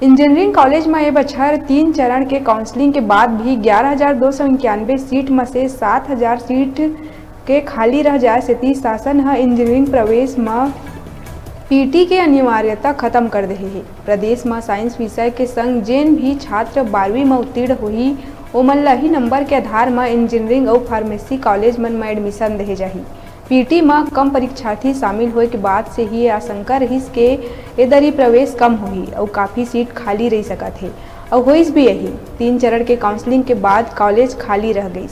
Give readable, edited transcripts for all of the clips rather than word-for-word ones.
Engineering college में ए बछर 3 चरण के काउंसलिंग के बाद भी 11,291 सीट में से 7,000 सीट के खाली रह जाए से शासन है इंजीनियरिंग प्रवेश में पीटी के अनिवार्यता खत्म कर दे है। प्रदेश में साइंस विषय के संग जेन भी छात्र 12वीं में उत्तीर्ण हुई ओमन ला ही नंबर के आधार में इंजीनियरिंग और फार्मेसी कॉलेज मन में एडमिशन दे जाही। पीटी में कम परीक्षार्थी शामिल होए के बाद से ही आशंका रहीस के एदरी प्रवेश कम होही और काफ़ी सीट खाली रह सकत है और होइस भी यही। 3 चरण के काउंसलिंग के बाद कॉलेज खाली रह गई।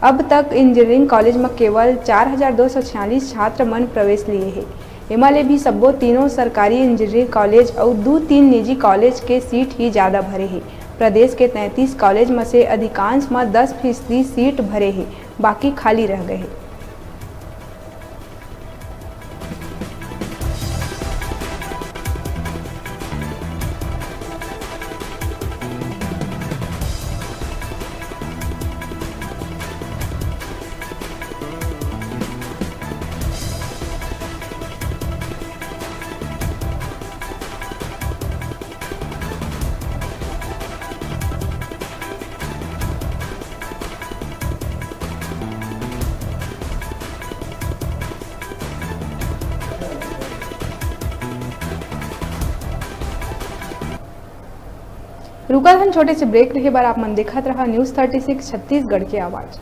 अब तक इंजीनियरिंग कॉलेज में केवल 4,246 छात्र मन प्रवेश लिए हैं। एमाले भी सबो तीनों सरकारी इंजीनियरिंग कॉलेज और 2-3 निजी कॉलेज के सीट ही ज़्यादा भरे हैं। प्रदेश के 33 कॉलेज में से अधिकांश में 10% सीट भरे हैं, बाकी खाली रह गए हैं। रुका हम छोटे से ब्रेक रहे बार आप मन देखत रहा न्यूज़ 36 छत्तीसगढ़ की आवाज़।